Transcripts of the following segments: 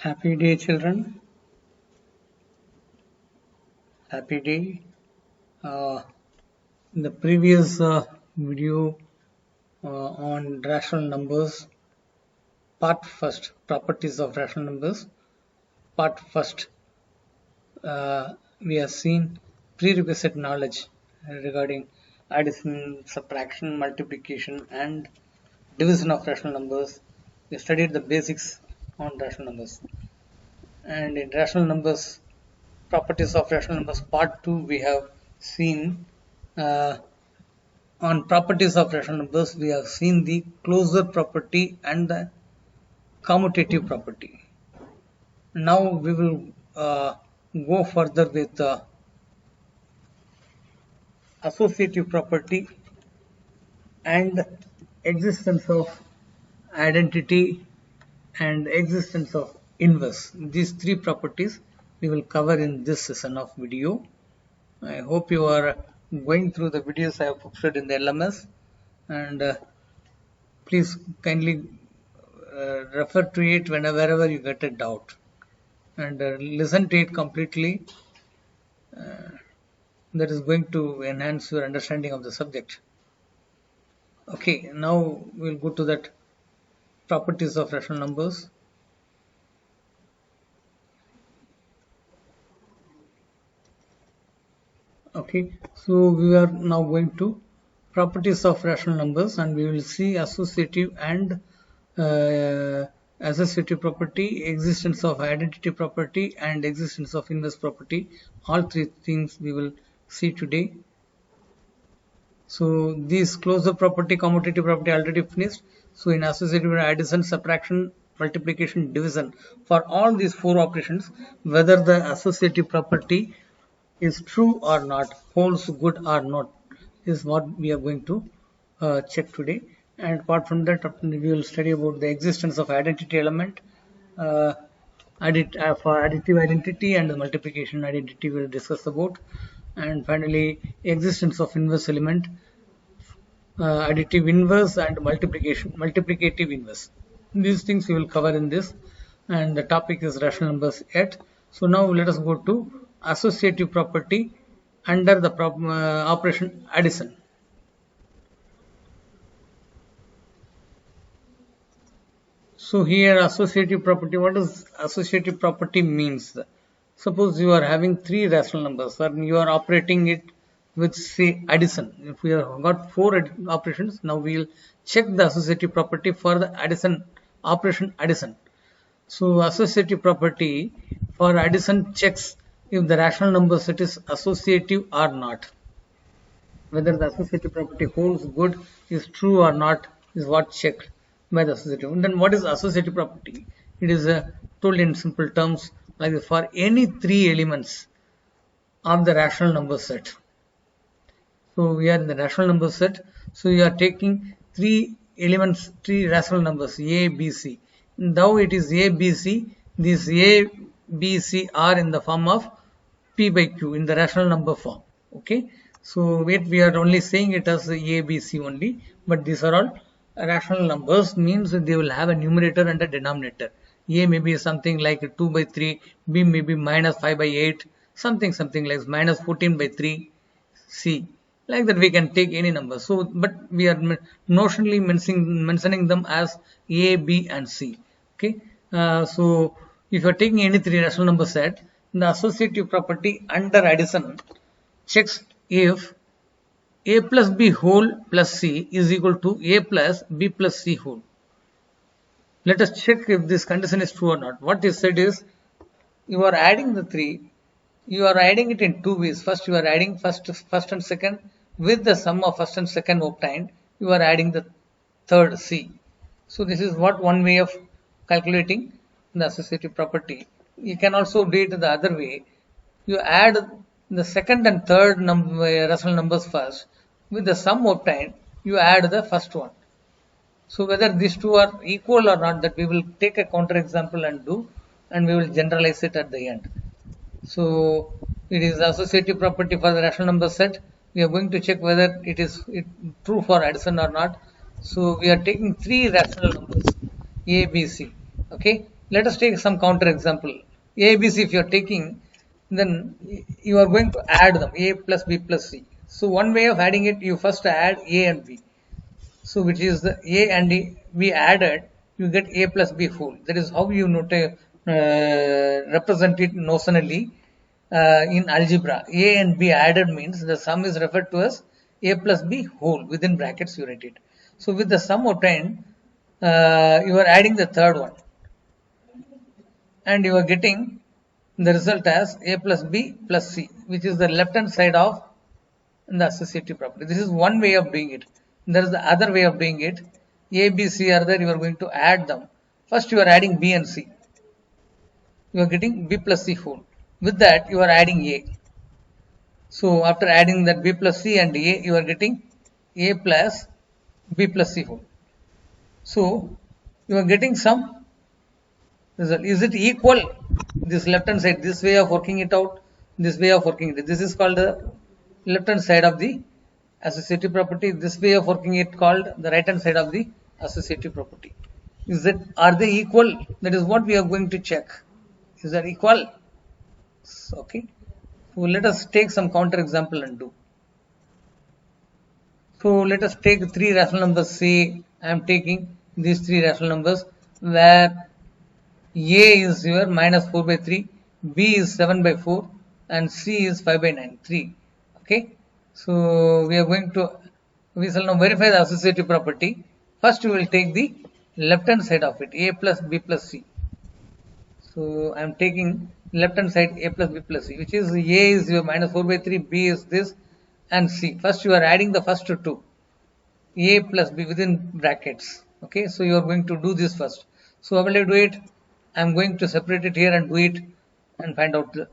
Happy day, children. Happy day. In the previous video on rational numbers, part first, properties of rational numbers, part first, we have seen prerequisite knowledge regarding addition, subtraction, multiplication, and division of rational numbers. We studied the basics on rational numbers. And in rational numbers, properties of rational numbers part 2, we have seen uh, on properties of rational numbers, we have seen the closure property and the commutative property. Now we will go further with the associative property and existence of identity and existence of inverse. These three properties we will cover in this session of video. I hope you are going through the videos I have posted in the LMS, and please kindly refer to it wherever you get a doubt, and listen to it completely. That is going to enhance your understanding of the subject. Okay, now we'll go to that properties of rational numbers. Okay, so we are now going to properties of rational numbers, and we will see associative and associative property, existence of identity property, and existence of inverse property. All three things we will see today. So these closure property, commutative property already finished. So in associative, addition, subtraction, multiplication, division, for all these four operations, whether the associative property is true or not, holds good or not, is what we are going to check today. And apart from that, we will study about the existence of identity element, for additive identity, and the multiplication identity we will discuss about, and finally existence of inverse element, additive inverse, and multiplicative inverse. These things we will cover in this, and the topic is rational numbers 8. So now let us go to associative property under the operation addition. So here associative property, what does associative property means? Suppose you are having three rational numbers and you are operating it with, say, addition. If we have got four operations, now we will check the associative property for the addition operation addition. So associative property for addition checks if the rational number set is associative or not. Whether the associative property holds good, is true or not, is what checked by the associative. And then what is associative property? It is told in simple terms like this: for any three elements of the rational number set. So we are in the rational number set. So you are taking three elements, three rational numbers, A, B, C. Now it is A, B, C. These A, B, C are in the form of P by Q, in the rational number form. Okay. So we are only saying it as A, B, C only, but these are all rational numbers, means they will have a numerator and a denominator. A may be something like 2 by 3, B may be minus 5 by 8, something like minus 14 by 3, C. Like that we can take any number. So, but we are notionally mentioning them as A, B, and C. Okay. So if you are taking any three rational number set, the associative property under addition checks if A plus B whole plus C is equal to A plus B plus C whole. Let us check if this condition is true or not. What is said is, you are adding the three, you are adding it in two ways. First, you are adding first and second. With the sum of first and second obtained, you are adding the third C. So this is what one way of calculating the associative property. You can also do it the other way. You add the second and third rational numbers first. With the sum obtained, you add the first one. So whether these two are equal or not, that we will take a counter example and do, and we will generalize it at the end. So it is associative property for the rational number set. We are going to check whether it is true for addition or not. So we are taking three rational numbers, A, B, C. Okay. Let us take some counter example. A, B, C if you are taking, then you are going to add them, A plus B plus C. So one way of adding it, you first add A and B. So which is the A and B added, you get A plus B whole. That is how you represent it notionally in algebra. A and B added means the sum is referred to as A plus B whole. Within brackets you write it. So with the sum obtained, you are adding the third one. And you are getting the result as A plus B plus C, which is the left hand side of the associative property. This is one way of doing it. There is the other way of doing it. A, B, C are there, you are going to add them. First you are adding B and C. You are getting B plus C whole. With that you are adding A. So after adding that B plus C and A, you are getting A plus B plus C whole. So you are getting some result. Is it equal? This left hand side, this way of working it out, this way of working it. This is called the left hand side of the associative property. This way of working it called the right hand side of the associative property. Are they equal? That is what we are going to check. Is that equal? Okay. So let us take some counter example and do. So let us take three rational numbers. Say I am taking these three rational numbers where A is your minus 4 by 3, B is 7 by 4 and C is 5 by 9, 3. Okay. So we shall now verify the associative property. First we will take the left hand side of it, A plus B plus C. So I am taking left hand side A plus B plus C, which is A is your minus 4 by 3, B is this and C. First you are adding the first two, A plus B within brackets. Okay, so you are going to do this first. So how will I do it? I am going to separate it here and do it and find out the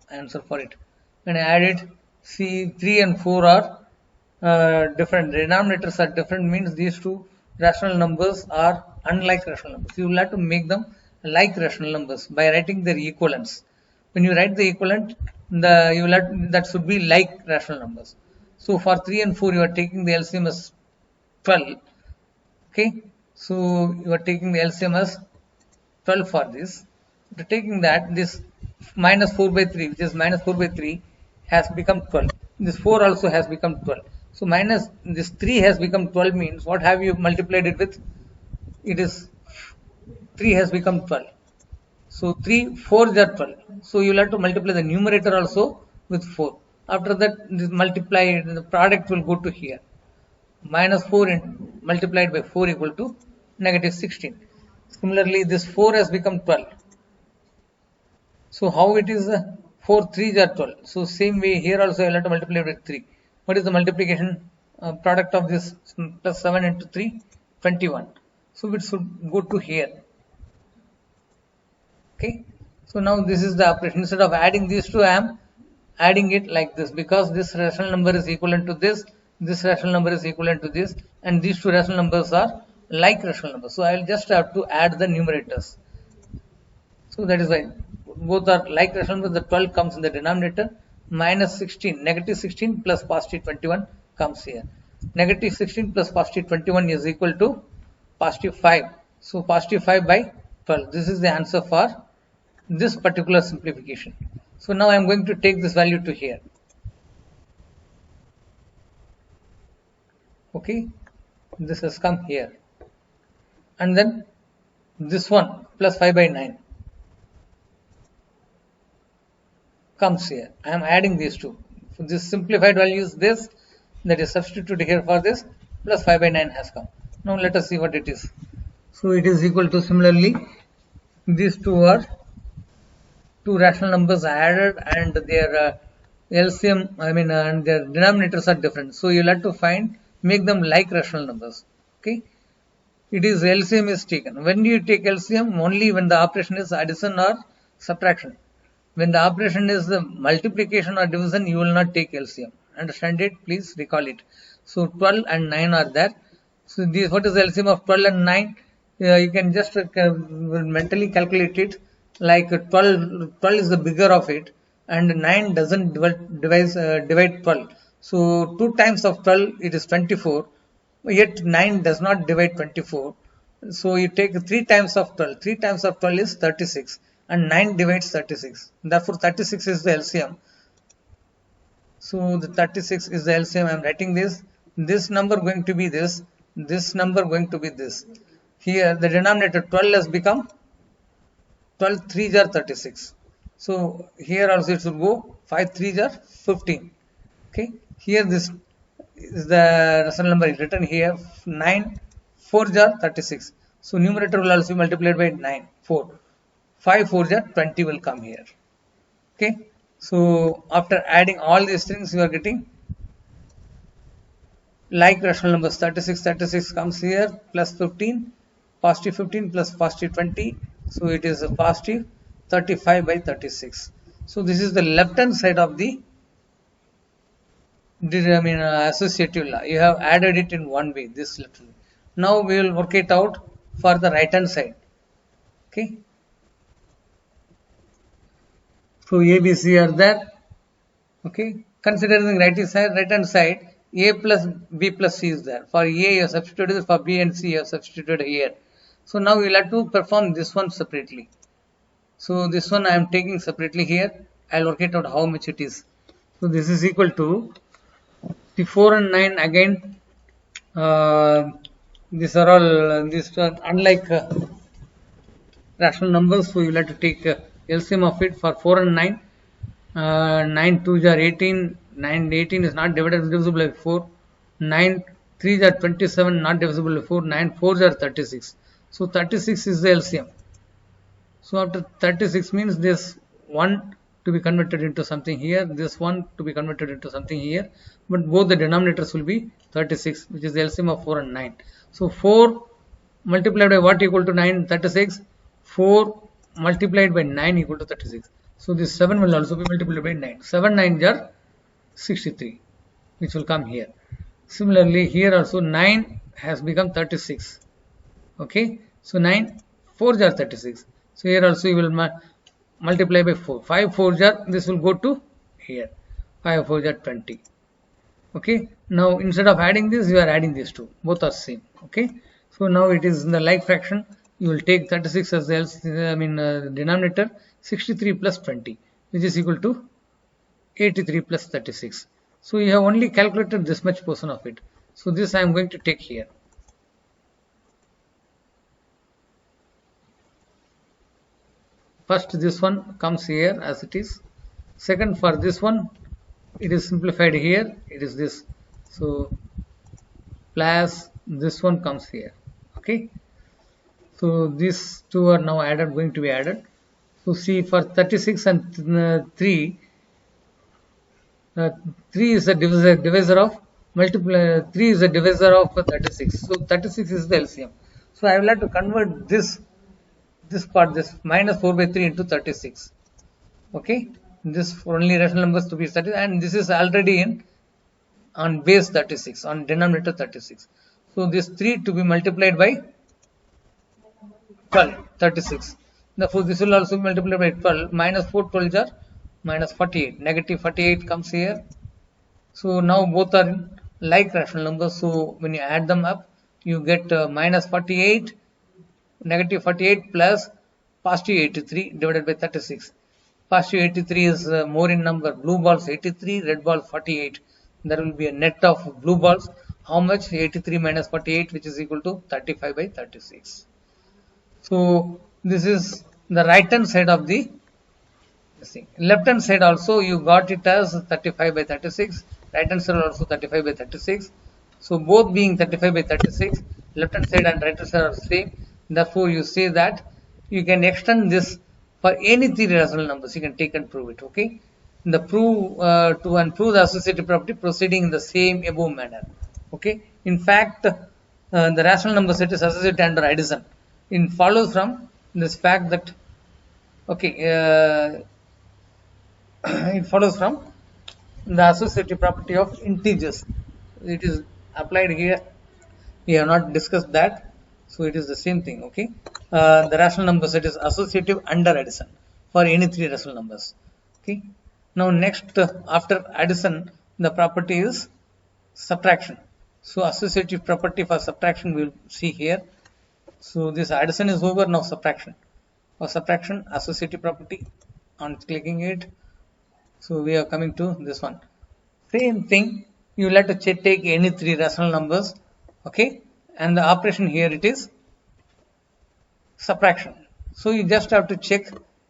answer for it. When I add it, see 3 and 4 are different. Denominators are different, means these two rational numbers are unlike rational numbers. You will have to make them like rational numbers by writing their equivalents. When you write the equivalent, that should be like rational numbers. So for 3 and 4, you are taking the LCM as 12. Okay, so you are taking the LCM as 12 for this. After taking that, this minus 4 by 3, which is minus 4 by 3, has become 12. This 4 also has become 12. So minus this 3 has become 12 means what have you multiplied it with? It is 3 has become 12. So 3, 4 is 12. So you will have to multiply the numerator also with 4. After that, this multiply, the product will go to here. Minus 4 multiplied by 4 equal to negative 16. Similarly, this 4 has become 12. So how it is 4 3s are 12. So same way here also I will have to multiply with 3. What is the multiplication product of this plus 7 into 3? 21. So it should go to here. Okay. So now this is the operation. Instead of adding these two, I am adding it like this, because this rational number is equivalent to this rational number is equivalent to this, and these two rational numbers are like rational numbers. So I will just have to add the numerators. So that is why both are like rational numbers. The 12 comes in the denominator, minus 16, negative 16 plus positive 21 comes here. Negative 16 plus positive 21 is equal to positive 5. So positive 5 by 12. This is the answer for this particular simplification. So now I am going to take this value to here. Okay, this has come here, and then this one plus 5 by 9 comes here. I am adding these two. So this simplified value is this, that is substituted here for this, plus 5 by 9 has come. Now let us see what it is. So it is equal to, similarly, these two are two rational numbers added and their LCM, and their denominators are different. So you'll have to make them like rational numbers. Okay, it is LCM is taken. When do you take LCM? Only when the operation is addition or subtraction. When the operation is the multiplication or division, you will not take LCM. Understand it? Please recall it. So 12 and 9 are there. So this, what is the LCM of 12 and 9? You can just mentally calculate it. Like 12 is the bigger of it, and 9 doesn't divide 12. So 2 times of 12 it is 24. Yet 9 does not divide 24. So you take 3 times of 12. 3 times of 12 is 36 and 9 divides 36. Therefore 36 is the LCM. So the 36 is the LCM. I am writing this. This number going to be this. This number going to be this. Here the denominator 12 has become 12 3s are 36. So here also it should go 5 3s are 15. Okay. Here this is the rational number is written here 9 4s are 36. So numerator will also be multiplied by 9 4. 5 4s are 20 will come here. Okay. So after adding all these things you are getting like rational numbers. 36 comes here plus 15, positive 15 plus positive 20. So it is a positive 35 by 36. So this is the left hand side of the associative law. You have added it in one way, this literally. Now we will work it out for the right hand side. Okay. So A, B, C are there. Okay. Considering right hand side, A plus B plus C is there. For A you have substituted, for B and C you have substituted here. So now we will have to perform this one separately. So this one I am taking separately here. I will work it out how much it is. So this is equal to the 4 and 9 again. These are all unlike rational numbers. So you will have to take LCM of it for 4 and 9. 9 2s are 18. 9 18 is not divisible by 4. 9 3s are 27, not divisible by 4. 9 4s are 36. So 36 is the LCM. So after 36 means this one to be converted into something here, this one to be converted into something here, but both the denominators will be 36, which is the LCM of 4 and 9. So 4 multiplied by what equal to 9? 36. 4 multiplied by 9 equal to 36. So this 7 will also be multiplied by 9. 7 9s are 63, which will come here. Similarly, here also 9 has become 36. Okay, so 9 4s are 36. So here also you will multiply by 4. 5 4s are, this will go to here. 5 4s are 20. Okay, now instead of adding this, you are adding these two. Both are same. Okay, so now it is in the like fraction. You will take 36 as the denominator, 63 plus 20, which is equal to 83 plus 36. So you have only calculated this much portion of it. So this I am going to take here. First this one comes here as it is. Second, for this one it is simplified here. It is this. So plus this one comes here. Okay. So these two are now going to be added. So see, for 36 and 3, 3 is a divisor of 3 is a divisor of 36. So 36 is the LCM. So I will have to convert this part, this minus 4 by 3 into 36. Okay, this for only rational numbers to be studied, and this is already on base 36, on denominator 36. So this 3 to be multiplied by 12, 36. Therefore this will also be multiplied by 12. Minus 4 12s are minus 48. Negative 48 comes here. So now both are in like rational numbers. So when you add them up, you get minus 48, negative 48 plus positive 83 divided by 36. Positive 83 is more in number. Blue balls 83, red balls 48. There will be a net of blue balls. How much? 83 minus 48, which is equal to 35 by 36. So this is the right hand side of the thing. Left hand side also you got it as 35 by 36. Right hand side also 35 by 36. So both being 35 by 36, left hand side and right hand side are same. Therefore you say that you can extend this for any three rational numbers. You can take and prove it. Okay. The prove to prove the associative property proceeding in the same above manner. Okay. In fact, the rational number set is associated under addition. It follows from this fact that it follows from the associative property of integers. It is applied here. We have not discussed that, so it is the same thing. Okay, the rational number set is associative under addition for any three rational numbers. Okay, now next after addition, the property is subtraction. So associative property for subtraction we will see here. So this addition is over. Now subtraction. For subtraction, associative property, on clicking it, so we are coming to this one. Same thing, you will have to take any three rational numbers, okay, and the operation here it is subtraction. So you just have to check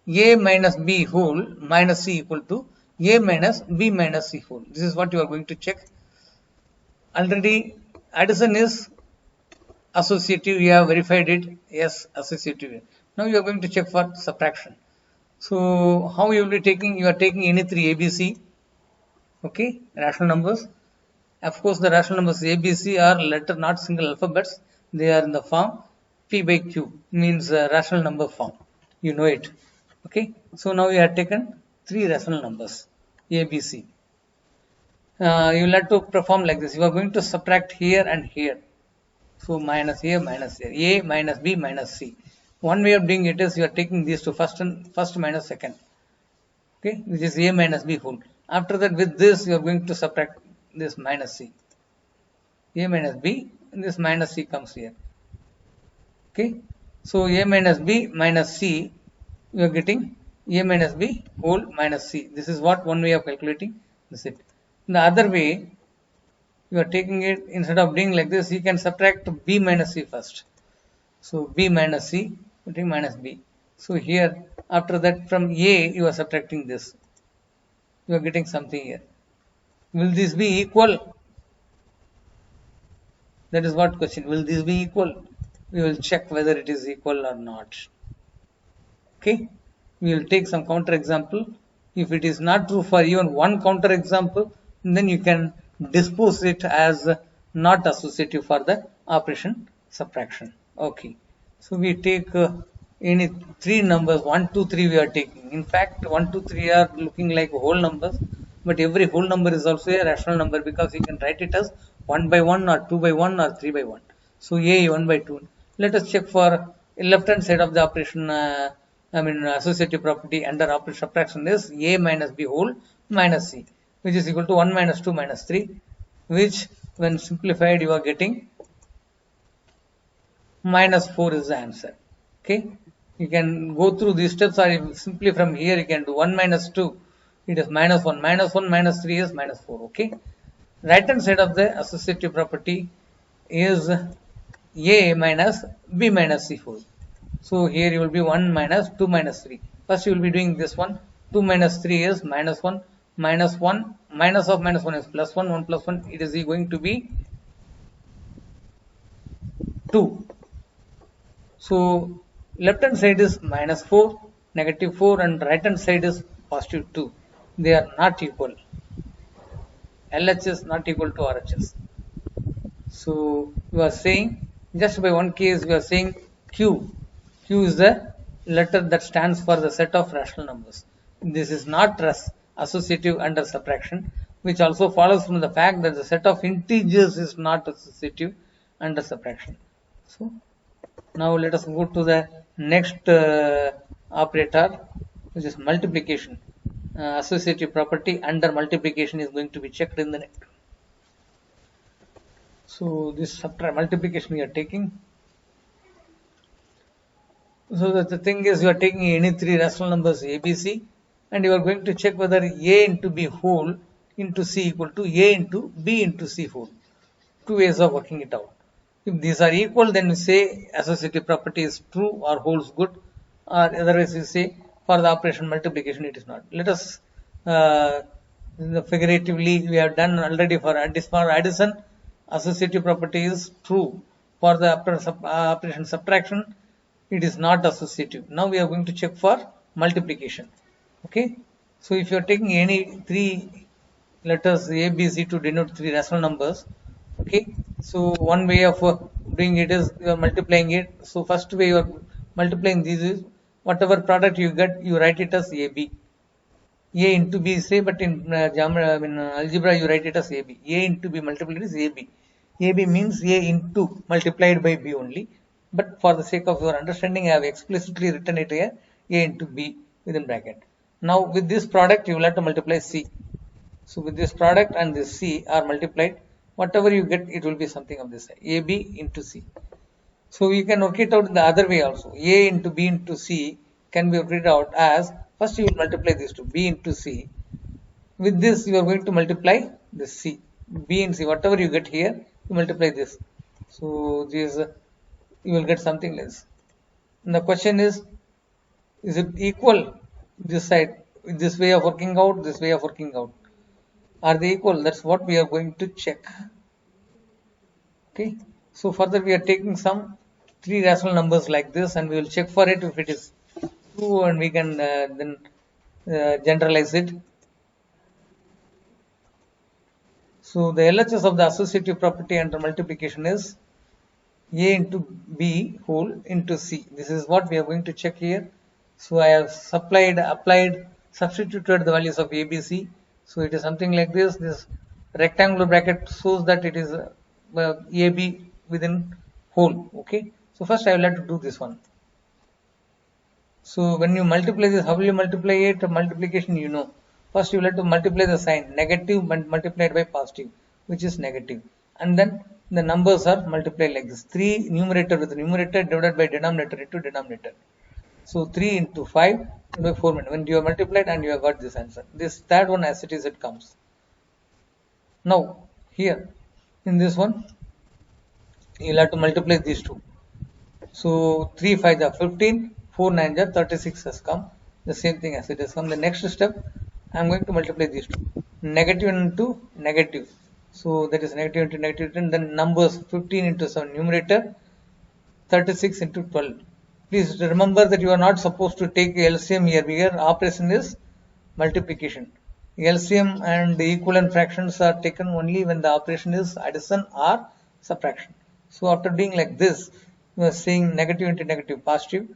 a minus b whole minus c equal to a minus b minus c whole. This is what you are going to check. Already addition is associative, you have verified it, yes, associative. Now you are going to check for subtraction. So how you will be taking, you are taking any three ABC, okay, rational numbers. Of course, the rational numbers ABC are letter, not single alphabets. They are in the form P by Q, means rational number form. You know it. Okay. So now you have taken three rational numbers ABC. You will have to perform like this. You are going to subtract here and here. So minus here, minus here. A minus B minus C. One way of doing it is you are taking these two, first minus second. Okay, which is A minus B whole. After that, with this you are going to subtract this minus C. A minus B, and this minus C comes here. Okay, so A minus B minus C, you are getting A minus B whole minus C. This is what one way of calculating this it. In the other way, you are taking it, instead of doing like this, you can subtract B minus C first. So B minus C, putting minus B. So here, after that, from A, you are subtracting this. You are getting something here. Will this be equal? That is what question. Will this be equal? We will check whether it is equal or not. Okay. We will take some counter example. If it is not true for even one counter example, then you can dispose it as not associative for the operation subtraction. Okay. So we take any three numbers, 1, 2, 3 we are taking. In fact, 1, 2, 3 are looking like whole numbers, but every whole number is also a rational number because you can write it as 1 by 1 or 2 by 1 or 3 by 1. So A 1 by 2. Let us check for left hand side of the operation, associative property under operation subtraction is A minus B whole minus C, which is equal to 1 minus 2 minus 3, which when simplified you are getting minus 4 is the answer. Okay, you can go through these steps, or simply from here you can do 1 minus 2, it is minus 1, minus 1 minus 3 is minus 4. Okay, right hand side of the associative property is A minus B minus C whole. So here you will be 1 minus 2 minus 3. First you will be doing this one. 2 minus 3 is minus 1, minus 1, minus of minus 1 is plus 1, 1 plus 1, it is going to be 2. So left hand side is minus 4, negative 4, and right hand side is positive 2. They are not equal. LHS not equal to RHS. So we are saying, just by one case we are saying Q. Q is the letter that stands for the set of rational numbers. This is not associative under subtraction, which also follows from the fact that the set of integers is not associative under subtraction. So now let us go to the next operator, which is multiplication. Associative property under multiplication is going to be checked in the next. So this multiplication we are taking. So that the thing is, you are taking any three rational numbers ABC, and you are going to check whether A into B whole into C equal to A into B into C whole. Two ways of working it out. If these are equal, then we say associative property is true or holds good, or otherwise we say for the operation multiplication it is not. Let us figuratively we have done already for addition. Associative property is true. For the operation subtraction, it is not associative. Now we are going to check for multiplication. Okay. So if you are taking any three letters A, B, C to denote three rational numbers, okay. So one way of doing it is you are multiplying it. So first way you are multiplying these is whatever product you get, you write it as AB. A into B say, but in algebra you write it as AB. A into B multiplied is AB. AB means A into multiplied by B only. But for the sake of your understanding, I have explicitly written it here, A into B within bracket. Now with this product, you will have to multiply C. So with this product and this C are multiplied. Whatever you get, it will be something of this AB into C. So you can work it out in the other way also. A into B into C can be worked out as, first you will multiply these two, B into C. With this you are going to multiply this C. B and C, whatever you get here, you multiply this. So this you will get something less. And the question is it equal this side, this way of working out, this way of working out? Are they equal? That's what we are going to check. Okay. So further we are taking some three rational numbers like this, and we will check for it if it is true, and we can then generalize it. So the LHS of the associative property under multiplication is A into B whole into C. This is what we are going to check here. So I have applied, substituted the values of A, B, C. So it is something like this. This rectangular bracket shows that it is A, B within whole. Okay. So first I will have to do this one. So when you multiply this, how will you multiply it? Multiplication, you know. First you will have to multiply the sign, negative multiplied by positive, which is negative. And then the numbers are multiplied like this. 3 numerator with numerator divided by denominator into denominator. So 3 into 5 by 4 minutes. When you have multiplied and you have got this answer. This third one as it is, it comes. Now here in this one, you will have to multiply these two. So 3 5 are 15, 4 9 are 36 has come. The same thing as it has come. The next step, I am going to multiply these two. Negative into negative. So that is negative into negative, and then numbers 15 into 7 numerator, 36 into 12. Please remember that you are not supposed to take LCM here. Here operation is multiplication. LCM and the equivalent fractions are taken only when the operation is addition or subtraction. So after doing like this, we are saying negative into negative positive.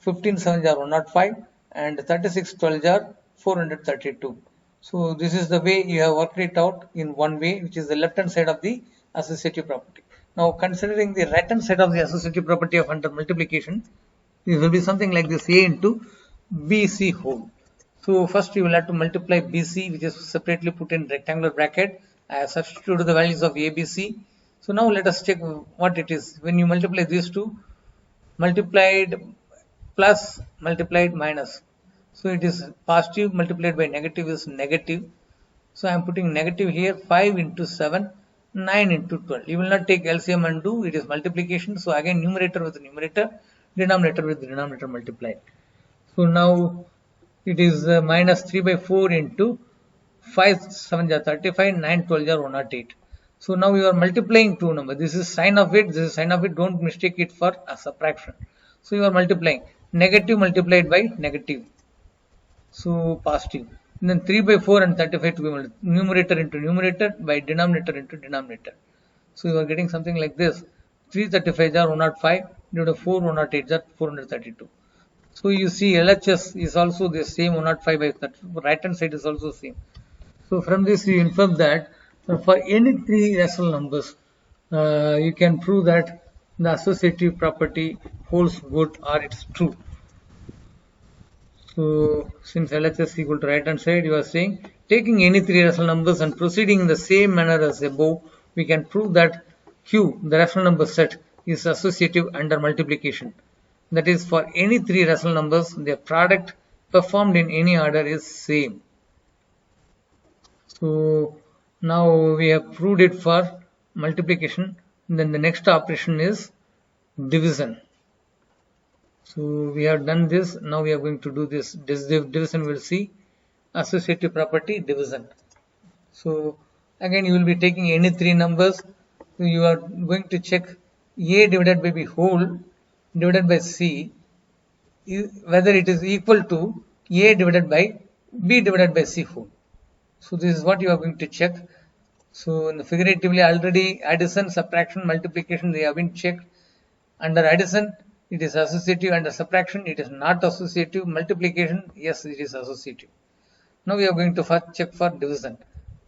15 7 are 105 and 36 12 are 432. So this is the way you have worked it out in one way, which is the left hand side of the associative property. Now considering the right hand side of the associative property of under multiplication, this will be something like this: A into BC whole. So first you will have to multiply BC, which is separately put in rectangular bracket. I have substituted the values of ABC. So now let us check what it is. When you multiply these two, multiplied plus multiplied minus. So it is positive multiplied by negative is negative. So I am putting negative here. 5 into 7, 9 into 12. You will not take LCM and do, it is multiplication. So again numerator with numerator, denominator with denominator multiplied. So now it is minus 3 by 4 into 5 7 are 35, 9 12 are 108. So now you are multiplying two numbers. This is sign of it, this is sign of it. Don't mistake it for a subtraction. So you are multiplying negative multiplied by negative. So positive. And then 3 by 4 and 35 to be numerator into numerator by denominator into denominator. So you are getting something like this. 335 are 105 divided by 4 108 are 432. So you see LHS is also the same 105 by that. Right hand side is also same. So from this you infer that for any three rational numbers, you can prove that the associative property holds good or it's true. So since LHS equal to right hand side, you are saying taking any three rational numbers and proceeding in the same manner as above, we can prove that Q, the rational number set, is associative under multiplication. That is, for any three rational numbers, their product performed in any order is same. So now we have proved it for multiplication. Then the next operation is division. So we have done this. Now we are going to do this division. We'll see associative property division. So again you will be taking any three numbers. So you are going to check A divided by B whole divided by C, whether it is equal to A divided by B divided by C whole. So this is what you are going to check. So in the figuratively already addition, subtraction, multiplication, they have been checked. Under addition it is associative, under subtraction it is not associative, multiplication yes it is associative. Now we are going to first check for division.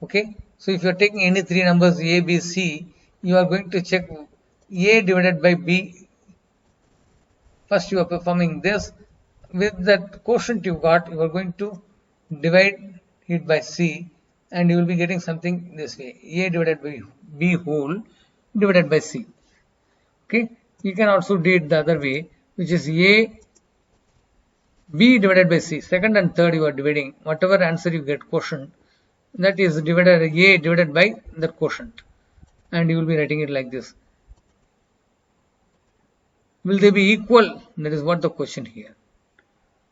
Okay, so if you are taking any three numbers A, B, C, you are going to check A divided by B. First you are performing this. With that quotient you got, you are going to divide it by C and you will be getting something this way: A divided by B whole divided by C. Okay, You can also do it the other way, which is A B divided by C. Second and third you are dividing. Whatever answer you get quotient, that is divided A divided by the quotient. And you will be writing it like this. Will they be equal? That is what the question here.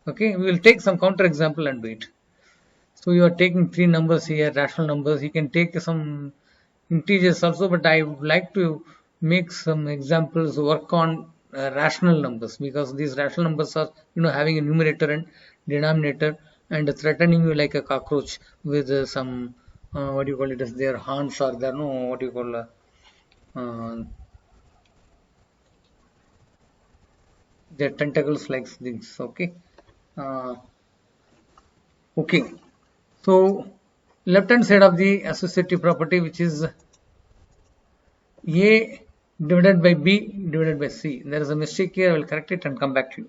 Okay, we will take some counter example and do it. So you are taking three numbers here, rational numbers. You can take some integers also, but I would like to make some examples work on rational numbers, because these rational numbers are having a numerator and denominator and threatening you like a cockroach with some what do you call it as their horns or their no what do you call their tentacles like things. Okay. uh, okay, so left hand side of the associative property, which is A divided by B divided by C. There is a mistake here. I will correct it and come back to you.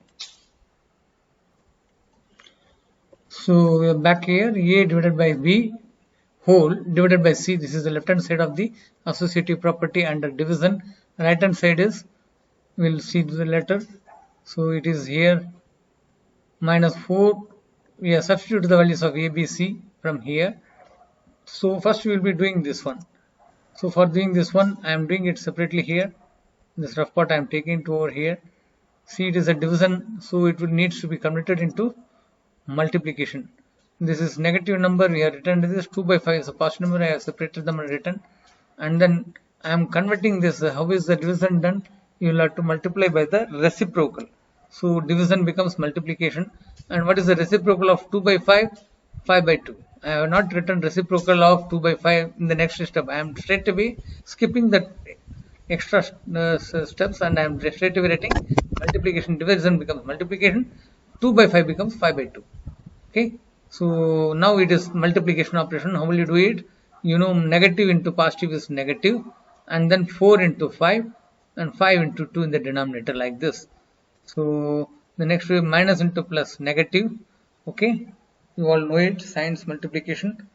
So we are back here. A divided by B whole divided by C. This is the left hand side of the associative property under division. Right hand side is, we'll see the letter. So it is here minus 4. We have substituted the values of A, B, C from here. So first we will be doing this one. So for doing this one, I am doing it separately here. This rough part I am taking to over here. See, it is a division, so it will needs to be converted into multiplication. This is negative number, we have written this 2 by 5 is a positive number, I have separated them and written. And then I am converting this. How is the division done? You will have to multiply by the reciprocal. So division becomes multiplication. And what is the reciprocal of 2 by 5? 5 by 2. I have not written reciprocal of 2 by 5 in the next step. I am straight away skipping the extra steps and I am straight away writing multiplication. Division becomes multiplication. 2 by 5 becomes 5 by 2. Okay. So now it is multiplication operation. How will you do it? Negative into positive is negative, and then 4 into 5 and 5 into 2 in the denominator like this. So the next way, minus into plus, negative. Okay, you all know it, signs multiplication.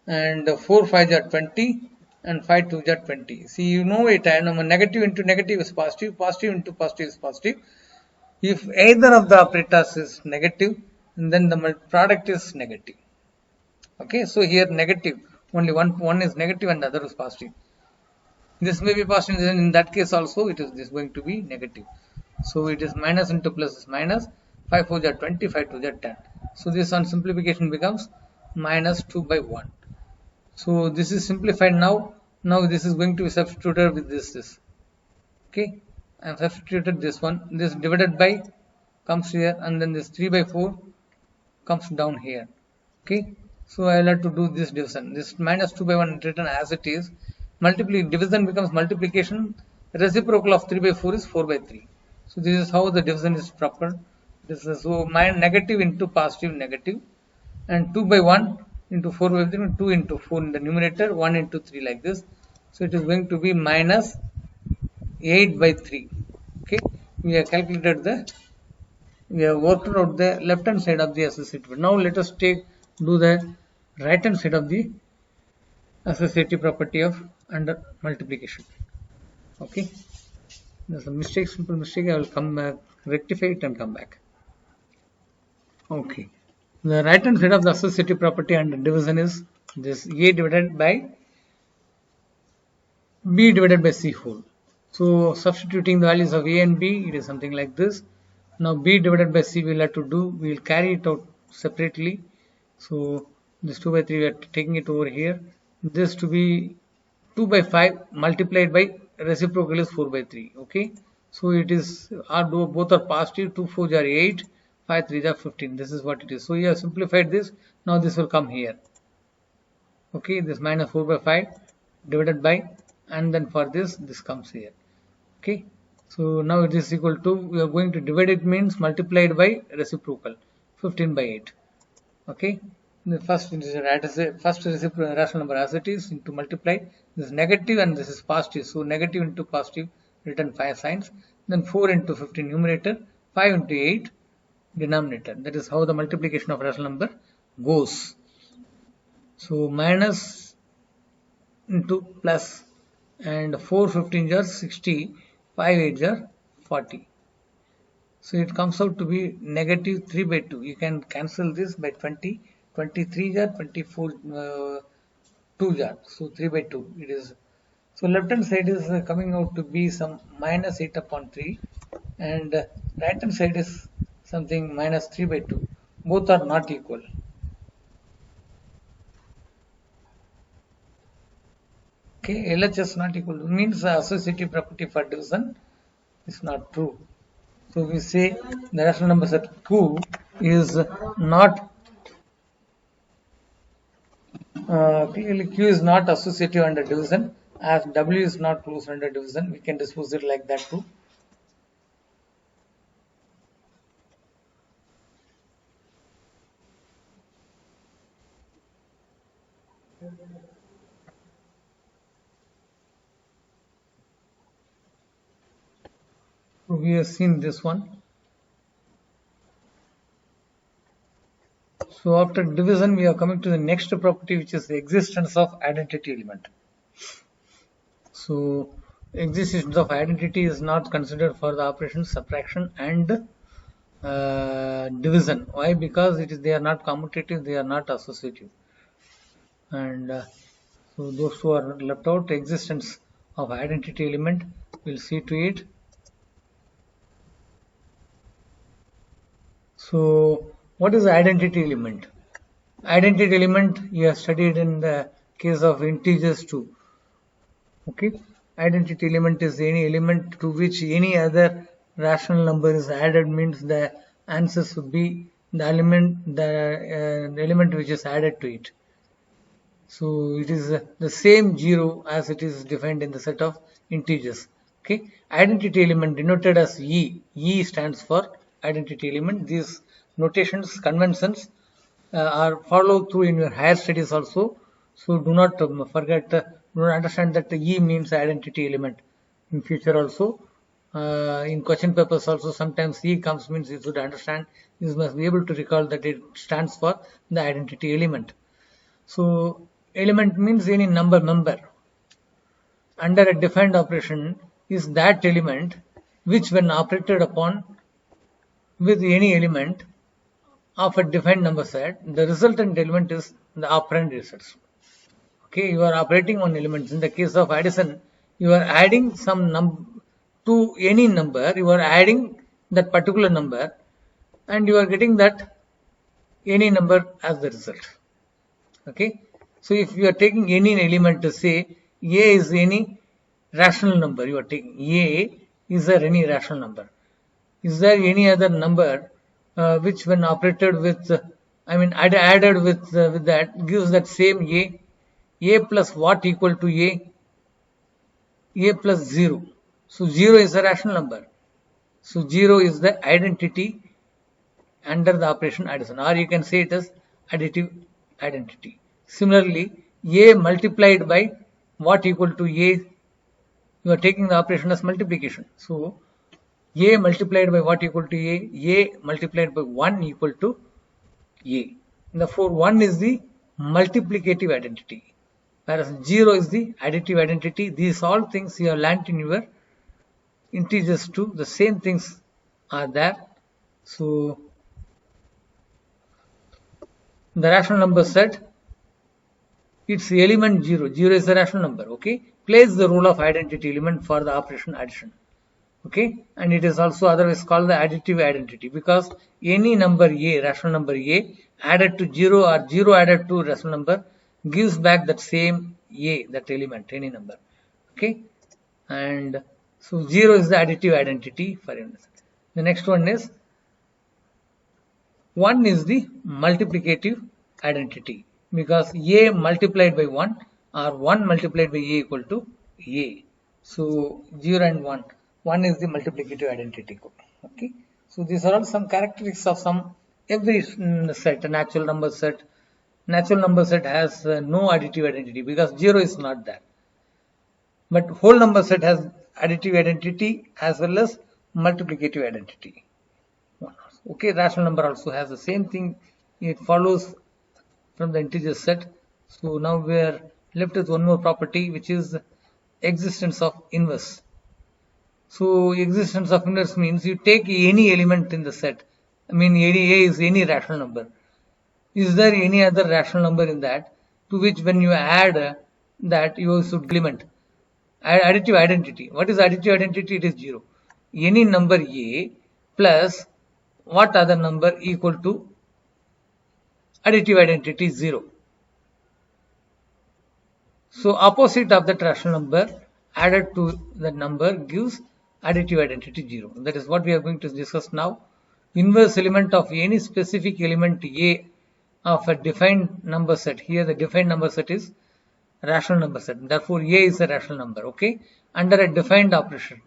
And 4 5 are 20 and 5 2 are 20. See, you know it, and negative into negative is positive, positive into positive is positive. If either of the operators is negative, then the product is negative. Okay, so here negative, only one is negative and the other is positive. This may be positive, then in that case also it is this going to be negative. So it is minus into plus is minus. 5 4 are 20, 5 2 are 10. So this on simplification becomes minus 2 by 1. So this is simplified now. Now this is going to be substituted with this. Okay, I have substituted this one. This divided by comes here, and then this 3 by 4 comes down here. Okay, so I will have to do this division. This minus 2 by 1 written as it is. Division becomes multiplication. Reciprocal of 3 by 4 is 4 by 3. So this is how the division is proper. This is so negative into positive negative, and 2 by 1 into 4 by 3, 2 into 4 in the numerator, 1 into 3 like this. So it is going to be minus 8 by 3. Okay, we have calculated we have worked out the left hand side of the associative. Now let us do the right hand side of the associative property of under multiplication. Okay, there's a mistake, simple mistake. I will come back, rectify it and come back. Okay, the right hand side of the associative property under division is this A divided by B divided by C whole. So substituting the values of A and B, it is something like this. Now B divided by C we will have to do, we will carry it out separately. So this 2 by 3 we are taking it over here. This to be 2 by 5 multiplied by reciprocal is 4 by 3. Okay, so it is both are positive. 2 4 are 8, 5 3 are 15. This is what it is. So you have simplified this. Now this will come here. Okay, this minus 4 by 5 divided by, and then for this comes here. Okay, so now it is equal to, we are going to divide it, means multiplied by reciprocal, 15 by 8. Okay, the first reciprocal rational number as it is into multiply. This is negative and this is positive, so negative into positive, written 5 signs. Then 4 into 15 numerator, 5 into 8 denominator. That is how the multiplication of rational number goes. So minus into plus, and 4 15s are 60, 5 8s are 40. So it comes out to be negative 3 by 2. You can cancel this by 20. 23 jar, 24 2 jar. So 3 by 2 it is. So left hand side is coming out to be some minus 8 upon 3, and right hand side is something minus 3 by 2. Both are not equal. Okay, LHS not equal means the associative property for division is not true. So we say the rational number set Q is not clearly Q is not associative under division, as W is not closed under division. We can dispose it like that too. So we have seen this one. So after division, we are coming to the next property, which is the existence of identity element. So existence of identity is not considered for the operation subtraction and division. Why? Because they are not commutative, they are not associative, and so those who are left out, existence of identity element, we'll see to it. So what is the identity element? Identity element you have studied in the case of integers too. Okay, identity element is any element to which any other rational number is added, means the answer should be the element which is added to it. So it is the same 0 as it is defined in the set of integers. Okay, identity element denoted as E. E stands for identity element. These notations, conventions are followed through in your higher studies also. So do not forget, do not understand that the E means identity element in future also. In question papers also sometimes E comes, means you should understand. You must be able to recall that it stands for the identity element. So element means any number under a defined operation is that element which when operated upon with any element of a defined number set, the resultant element is the operand results. Okay, you are operating on elements. In the case of addition, you are adding some number to any number, you are adding that particular number, and you are getting that any number as the result. Okay, so if you are taking any element, to say A is any rational number, you are taking A, is there any rational number? Is there any other number which when operated with, added with that gives that same A plus what equal to A plus 0. So 0 is a rational number. So 0 is the identity under the operation addition, or you can say it as additive identity. Similarly, A multiplied by what equal to A, you are taking the operation as multiplication. So A multiplied by what equal to A multiplied by 1 equal to A. Therefore 1 is the multiplicative identity, whereas 0 is the additive identity. These all things you have learnt in your integers too. The same things are there. So the rational number set, its element 0. 0 is the rational number. Okay, plays the role of identity element for the operation addition. Okay, and it is also otherwise called the additive identity, because any number A, rational number A, added to 0 or 0 added to rational number gives back that same A, that element, any number. Okay, and so 0 is the additive identity for instance. The next one is 1 is the multiplicative identity, because A multiplied by 1 or 1 multiplied by A equal to A. So 0 and 1. 1 is the multiplicative identity. Okay. So these are all some characteristics of every set, a natural number set. Natural number set has no additive identity because 0 is not there. But whole number set has additive identity as well as multiplicative identity. Okay, rational number also has the same thing. It follows from the integer set. So now we are left with one more property, which is existence of inverse. So existence of inverse means you take any element in the set. I mean, any A is any rational number. Is there any other rational number in that, to which when you add that you should element? Additive identity. What is additive identity? It is 0. Any number A plus what other number equal to additive identity 0. So opposite of that rational number added to the number gives additive identity 0. That is what we are going to discuss now. Inverse element of any specific element A of a defined number set. Here the defined number set is rational number set. Therefore A is a rational number. Okay. Under a defined operation.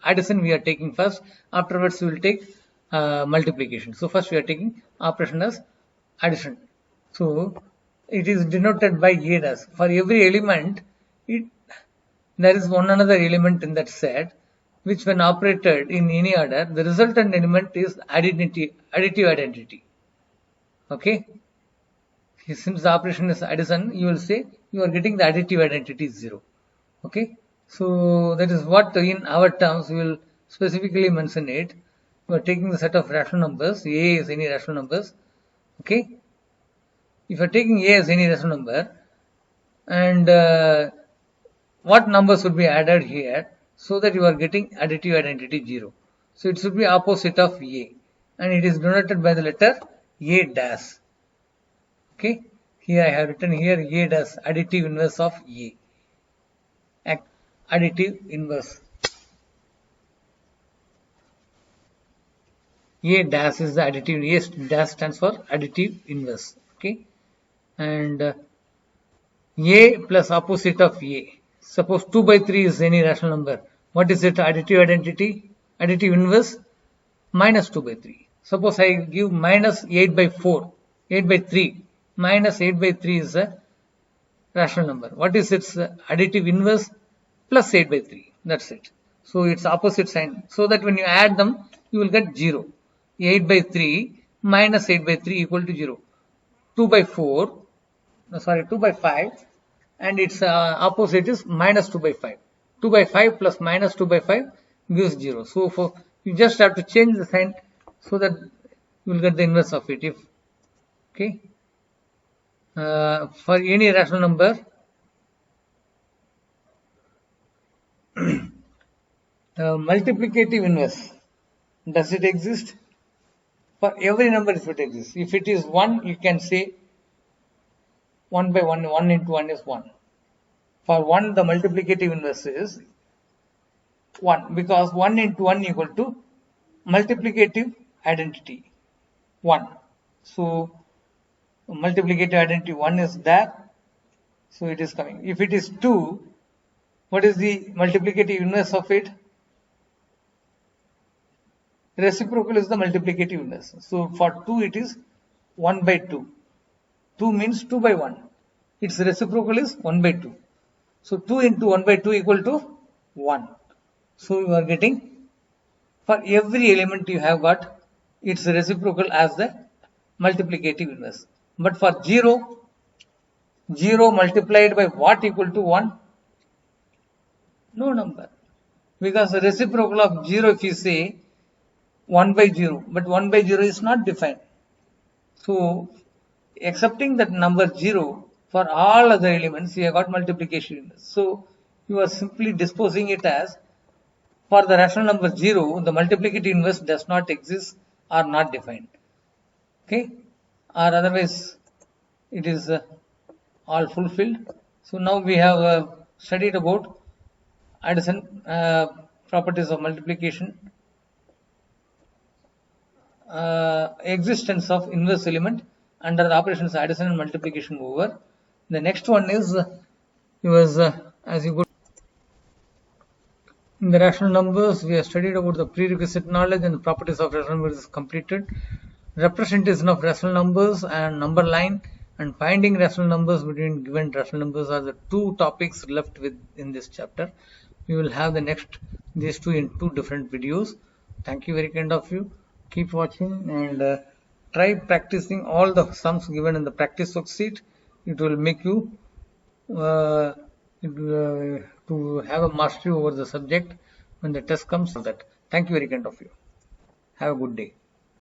Addition we are taking first. Afterwards we will take multiplication. So first we are taking operation as addition. So it is denoted by A dash. For every element, there is one another element in that set, which when operated in any order, the resultant element is additive identity. Okay. Since the operation is addition, you will say you are getting the additive identity 0. Okay. So that is what in our terms we will specifically mention it. We are taking the set of rational numbers. A is any rational numbers. Okay. If you are taking A as any rational number, and what numbers would be added here, so that you are getting additive identity 0. So it should be opposite of A, and it is denoted by the letter A dash. Okay, here I have written here A dash, additive inverse of A. Additive inverse. A dash is the additive. A dash stands for additive inverse. Okay, and A plus opposite of A. Suppose 2 by 3 is any rational number. What is it? Additive identity, additive inverse, minus 2 by 3. Suppose I give minus 8 by 4, 8 by 3, minus 8 by 3 is a rational number. What is its additive inverse? Plus 8 by 3. That's it. So it's opposite sign. So that when you add them, you will get 0. 8 by 3 minus 8 by 3 equal to 0. 2 by 4, sorry, 2 by 5, and its opposite is minus 2 by 5. 2 by 5 plus minus 2 by 5 gives 0. So you just have to change the sign so that you will get the inverse of it. If okay, for any rational number, multiplicative inverse, does it exist? For every number it exists. If it is 1, you can say 1 by 1, 1 into 1 is 1. For 1, the multiplicative inverse is 1, because 1 into 1 equal to multiplicative identity 1. So multiplicative identity 1 is there, so it is coming. If it is 2, what is the multiplicative inverse of it? Reciprocal is the multiplicative inverse. So for 2 it is 1 by 2. 2 means 2 by 1. Its reciprocal is 1 by 2. So 2 into 1 by 2 equal to 1. So you are getting, for every element you have got its reciprocal as the multiplicative inverse. But for 0, 0 multiplied by what equal to 1? No number. Because the reciprocal of 0, if you say 1 by 0, but 1 by 0 is not defined. So accepting that number 0, for all other elements you have got multiplication inverse. So you are simply disposing it as, for the rational number 0, the multiplicative inverse does not exist or not defined. Okay, or otherwise it is all fulfilled. So now we have studied about addition, properties of multiplication, existence of inverse element under the operations addition and multiplication over. The next one is as you go in the rational numbers, we have studied about the prerequisite knowledge and the properties of rational numbers is completed. Representation of rational numbers and number line and finding rational numbers between given rational numbers are the two topics left with in this chapter. We will have these two in two different videos. Thank you, very kind of you. Keep watching and try practicing all the sums given in the practice worksheet. It will make you to have a mastery over the subject when the test comes, that. Thank you very kind of you. Have a good day.